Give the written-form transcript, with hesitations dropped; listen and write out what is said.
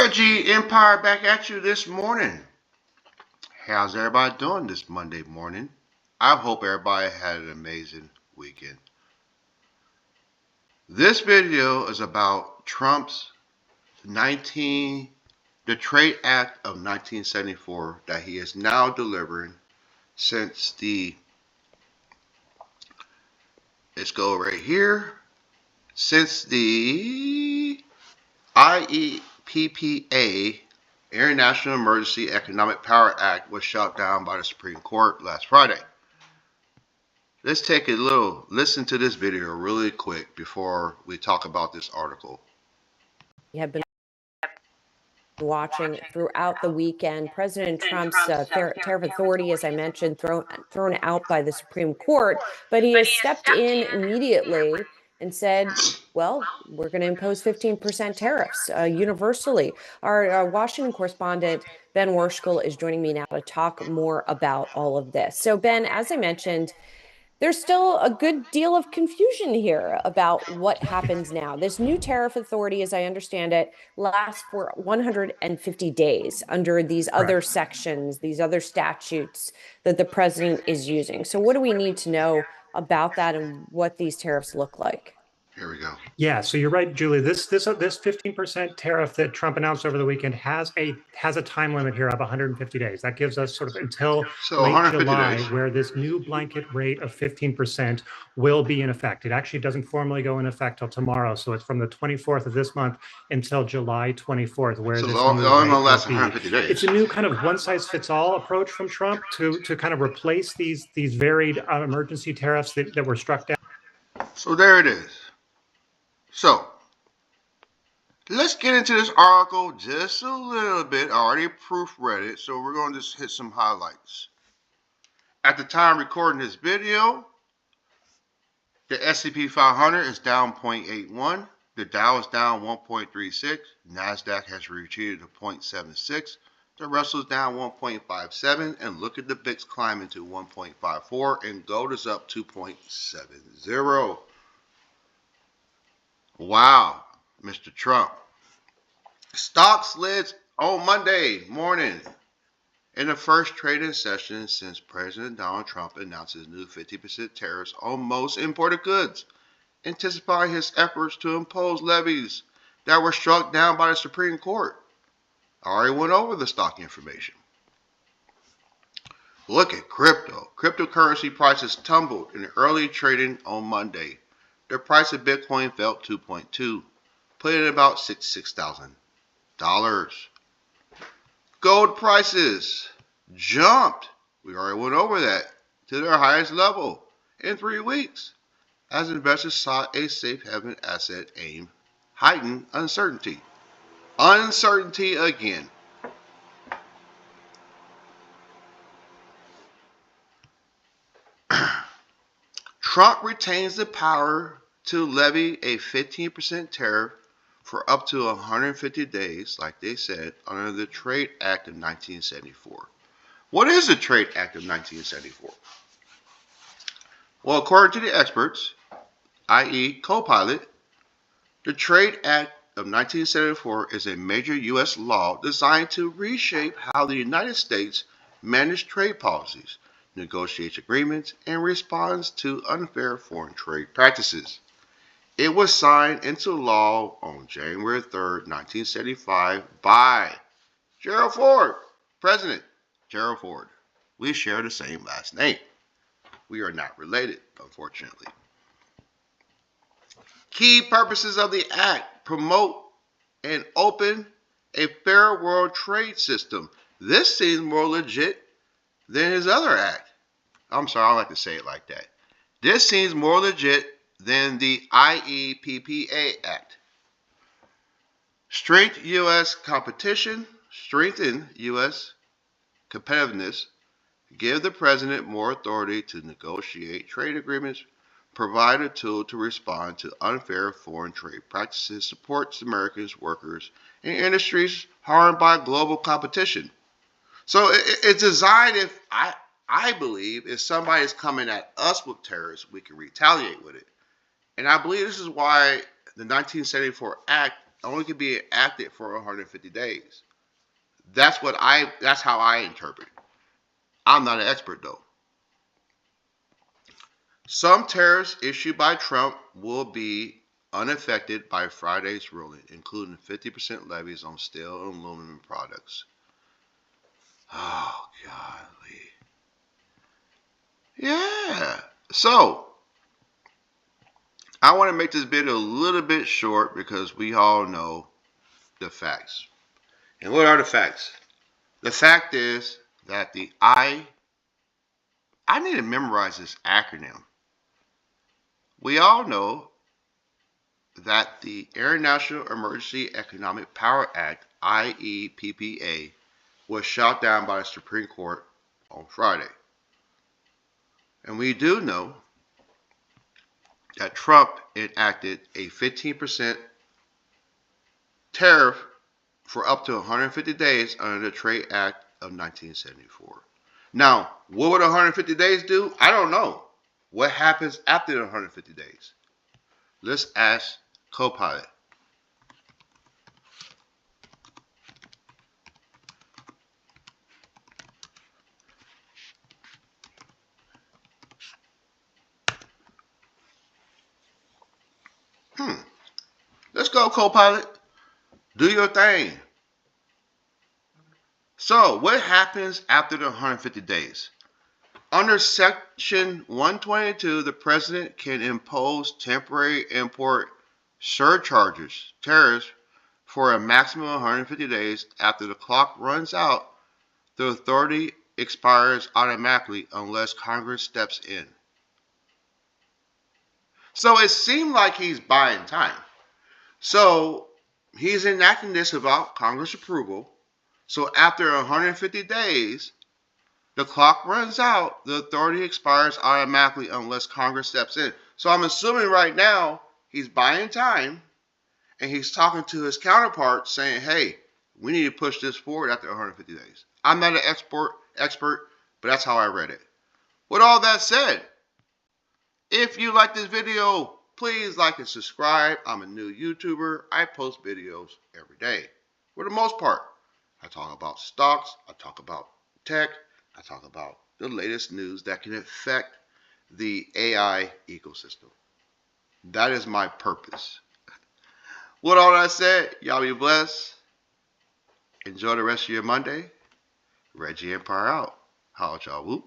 Reggie Empire back at you this morning. How's everybody doing this Monday morning? I hope everybody had an amazing weekend. This video is about Trump's the Trade Act of 1974 that he is now delivering since let's go right here, since the IEPPA, International Emergency Economic Power Act, was shut down by the Supreme Court last Friday. Let's take a little listen to this video really quick before we talk about this article. We have been watching throughout the weekend. President Trump's tariff authority, as I mentioned, thrown out by the Supreme Court, but he has stepped in immediately and said, well, we're going to impose 15% tariffs universally. Our Washington correspondent, Ben Worschel, is joining me now to talk more about all of this. So, Ben, as I mentioned, there's still a good deal of confusion here about what happens now. This new tariff authority, as I understand it, lasts for 150 days under these other sections, these other statutes that the president is using. So what do we need to know about that and what these tariffs look like? Here we go. Yeah, so you're right, Julie. This 15% tariff that Trump announced over the weekend has a time limit here of 150 days. That gives us sort of until late July, where this new blanket rate of 15% will be in effect. It actually doesn't formally go in effect till tomorrow, so it's from the 24th of this month until July 24th, where this new rate will be. It's a new kind of one-size-fits-all approach from Trump to kind of replace these varied emergency tariffs that were struck down. So there it is. So, let's get into this article just a little bit. I already proofread it, so we're going to just hit some highlights. At the time recording this video, the S&P 500 is down 0.81. The Dow is down 1.36. NASDAQ has retreated to 0.76. The Russell is down 1.57. And look at the VIX climbing to 1.54. And gold is up 2.70. Wow, Mr. Trump. Stock slids on Monday morning in the first trading session since President Donald Trump announced his new 50% tariffs on most imported goods, intensifying his efforts to impose levies that were struck down by the Supreme Court. I already went over the stock information. Look at crypto. Cryptocurrency prices tumbled in early trading on Monday. The price of Bitcoin fell 2.2, putting it at about $66,000. Gold prices jumped, we already went over that, to their highest level in 3 weeks, as investors sought a safe haven asset aim heightened uncertainty. Uncertainty again. Trump retains the power to levy a 15% tariff for up to 150 days, like they said, under the Trade Act of 1974. What is the Trade Act of 1974? Well, according to the experts, i.e. Copilot, the Trade Act of 1974 is a major U.S. law designed to reshape how the United States manages trade policies, negotiates agreements, and responds to unfair foreign trade practices. It was signed into law on January 3rd, 1975 by Gerald Ford, President Gerald Ford. We share the same last name. We are not related, unfortunately. Key purposes of the act: promote and open a fair world trade system. This seems more legit than his other act. I'm sorry, I like to say it like that. This seems more legit than the IEPPA Act. Strengthen U.S. competition, strengthen U.S. competitiveness, give the president more authority to negotiate trade agreements, provide a tool to respond to unfair foreign trade practices, supports Americans, workers, and industries harmed by global competition. So it's designed, if I believe, if somebody is coming at us with tariffs, we can retaliate with it. And I believe this is why the 1974 Act only can be enacted for 150 days. That's how I interpret it. I'm not an expert though. Some tariffs issued by Trump will be unaffected by Friday's ruling, including 50% levies on steel and aluminum products. Oh, golly. Yeah. So, I want to make this video a little bit short because we all know the facts. And what are the facts? The fact is that I need to memorize this acronym. We all know that the International Emergency Economic Power Act, IEPPA, was shot down by the Supreme Court on Friday. And we do know that Trump enacted a 15% tariff for up to 150 days under the Trade Act of 1974. Now, what would 150 days do? I don't know. What happens after the 150 days? Let's ask Copilot. Let's go, Copilot. Do your thing. So, what happens after the 150 days? Under Section 122, the president can impose temporary import surcharges, tariffs, for a maximum of 150 days. After the clock runs out, the authority expires automatically unless Congress steps in. So it seemed like he's buying time. So he's enacting this without Congress approval. So after 150 days, the clock runs out, the authority expires automatically unless Congress steps in. So I'm assuming right now he's buying time and he's talking to his counterpart saying, hey, we need to push this forward after 150 days. I'm not an expert, but that's how I read it. With all that said, if you like this video, please like and subscribe. I'm a new YouTuber. I post videos every day. For the most part, I talk about stocks, I talk about tech, I talk about the latest news that can affect the AI ecosystem. That is my purpose. With all that said, y'all be blessed. Enjoy the rest of your Monday. Reggie Empire out. Holla at y'all. Whoop.